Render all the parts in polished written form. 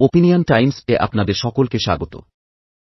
Opinion Times এ আপনাদের সকলকে স্বাগত।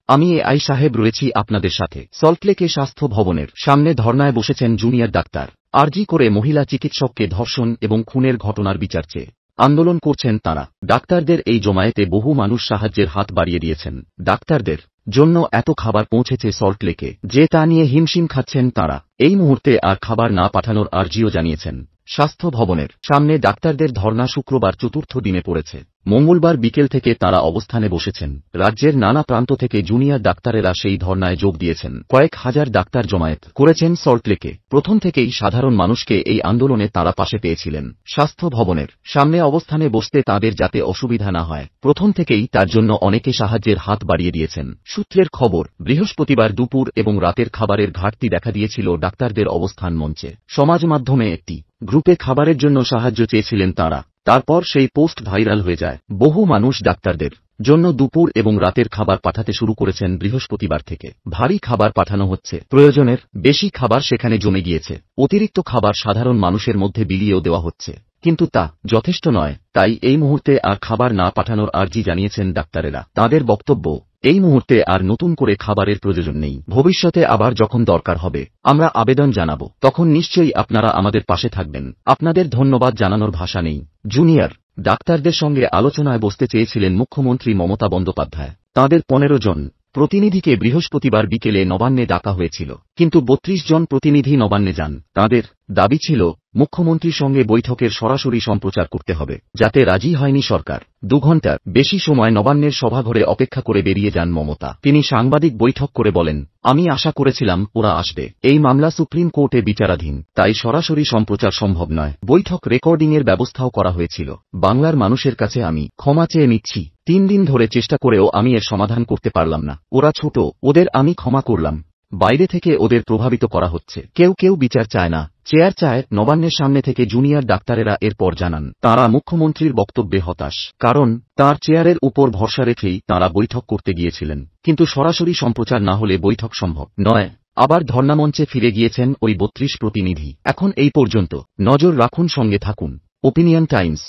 আমি এআই সাহেব রয়েছি আপনাদের সাথে। সল্টলেকে স্বাস্থ্য ভবনের সামনে ধর্নায় বসেছেন জুনিয়র ডাক্তার। আরজি করে মহিলা চিকিৎসককে ধর্ষণ এবং খুনের ঘটনার বিচার চেয়ে আন্দোলন করছেন তাঁরা। ডাক্তারদের এই জমায়েতে বহু মানুষ সাহায্যের হাত বাড়িয়ে দিয়েছেন। ডাক্তারদের জন্য এত খাবার পৌঁছেছে সল্টলেকে যে তা নিয়ে হিমশিম খাচ্ছেন তাঁরা। এই মুহূর্তে আর খাবার না পাঠানোর আর্জিও জানিয়েছেন। স্বাস্থ্য ভবনের সামনে ডাক্তারদের ধর্না শুক্রবার চতুর্থ দিনে পড়েছে। মঙ্গলবার বিকেল থেকে তাঁরা অবস্থানে বসেছেন। রাজ্যের নানা প্রান্ত থেকে জুনিয়র ডাক্তারেরা সেই ধর্নায় যোগ দিয়েছেন। কয়েক হাজার ডাক্তার জমায়েত করেছেন সল্টলেকে। প্রথম থেকেই সাধারণ মানুষকে এই আন্দোলনে তাঁরা পাশে পেয়েছিলেন। স্বাস্থ্য ভবনের সামনে অবস্থানে বসতে তাঁদের যাতে অসুবিধা না হয়, প্রথম থেকেই তার জন্য অনেকে সাহায্যের হাত বাড়িয়ে দিয়েছেন। সূত্রের খবর, বৃহস্পতিবার দুপুর এবং রাতের খাবারের ঘাটতি দেখা দিয়েছিল ডাক্তারদের অবস্থান মঞ্চে। সমাজ মাধ্যমে একটি গ্রুপে খাবারের জন্য সাহায্য চেয়েছিলেন তাঁরা। তারপর সেই পোস্ট ভাইরাল হয়ে যায়। বহু মানুষ ডাক্তারদের জন্য দুপুর এবং রাতের খাবার পাঠাতে শুরু করেছেন বৃহস্পতিবার থেকে। ভারী খাবার পাঠানো হচ্ছে, প্রয়োজনের বেশি খাবার সেখানে জমে গিয়েছে। অতিরিক্ত খাবার সাধারণ মানুষের মধ্যে বিলিয়েও দেওয়া হচ্ছে, কিন্তু তা যথেষ্ট নয়। তাই এই মুহূর্তে আর খাবার না পাঠানোর আর্জি জানিয়েছেন ডাক্তারেরা। তাঁদের বক্তব্য, এই মুহূর্তে আর নতুন করে খাবারের প্রয়োজন নেই। ভবিষ্যতে আবার যখন দরকার হবে আমরা আবেদন জানাব, তখন নিশ্চয়ই আপনারা আমাদের পাশে থাকবেন। আপনাদের ধন্যবাদ জানানোর ভাষা নেই। জুনিয়র ডাক্তারদের সঙ্গে আলোচনায় বসতে চেয়েছিলেন মুখ্যমন্ত্রী মমতা বন্দ্যোপাধ্যায়। তাঁদের 15 জন প্রতিনিধিকে বৃহস্পতিবার বিকেলে নবান্নে ডাকা হয়েছিল, কিন্তু 32 জন প্রতিনিধি নবান্নে যান। তাঁদের দাবি ছিল মুখ্যমন্ত্রীর সঙ্গে বৈঠকের সরাসরি সম্প্রচার করতে হবে, যাতে রাজি হয়নি সরকার। 2 ঘণ্টার বেশি সময় নবান্নের সভাঘরে অপেক্ষা করে বেরিয়ে যান মমতা। তিনি সাংবাদিক বৈঠক করে বলেন, আমি আশা করেছিলাম ওরা আসবে। এই মামলা সুপ্রিম কোর্টে বিচারাধীন, তাই সরাসরি সম্প্রচার সম্ভব নয়। বৈঠক রেকর্ডিংয়ের ব্যবস্থাও করা হয়েছিল। বাংলার মানুষের কাছে আমি ক্ষমা চেয়ে নিচ্ছি। 3 দিন ধরে চেষ্টা করেও আমি এর সমাধান করতে পারলাম না। ওরা ছোট, ওদের আমি ক্ষমা করলাম। বাইরে থেকে ওদের প্রভাবিত করা হচ্ছে। কেউ কেউ বিচার চায় না, চেয়ার চায়। নবান্নের সামনে থেকে জুনিয়র ডাক্তারেরা এরপর জানান তাঁরা মুখ্যমন্ত্রীর বক্তব্যে হতাশ, কারণ তাঁর চেয়ারের উপর ভরসা রেখেই তাঁরা বৈঠক করতে গিয়েছিলেন। কিন্তু সরাসরি সম্প্রচার না হলে বৈঠক সম্ভব নয়। আবার ধর্নামঞ্চে ফিরে গিয়েছেন ওই 32 প্রতিনিধি। এখন এই পর্যন্ত। নজর রাখুন, সঙ্গে থাকুন। Opinion Times.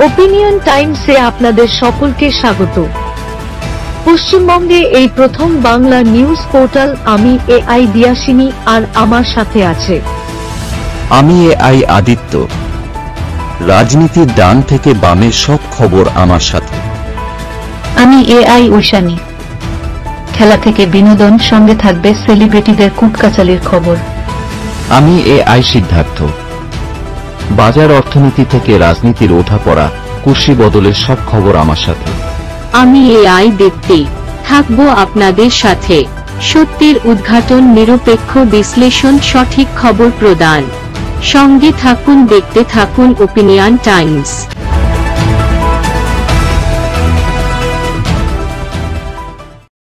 ওপিনিয়ন টাইমসে আপনাদের সকলকে স্বাগত। পশ্চিমবঙ্গে এই প্রথম বাংলা নিউজ পোর্টাল। আমি এআই দিয়াসিনী, আর আমার সাথে আছে আমি এআই আদিত্য। রাজনীতির ডান থেকে বামের সব খবর আমার সাথে। আমি এআই ঐশানী। খেলা থেকে বিনোদন, সঙ্গে থাকবে সেলিব্রিটিদের কুটকাচালির খবর। আমি এআই সিদ্ধার্থ। বাজার অর্থনীতি থেকে রাজনীতির ওঠাপড়া, কুর্সি বদলের সব খবর আমার সাথে। আমি এআই দীপ্তি, থাকবো আপনাদের সাথে। সত্যের উদ্ঘাটন, নিরপেক্ষ বিশ্লেষণ, সঠিক খবর প্রদান। সঙ্গে থাকুন, দেখতে থাকুন ওপিনিয়ন টাইমস।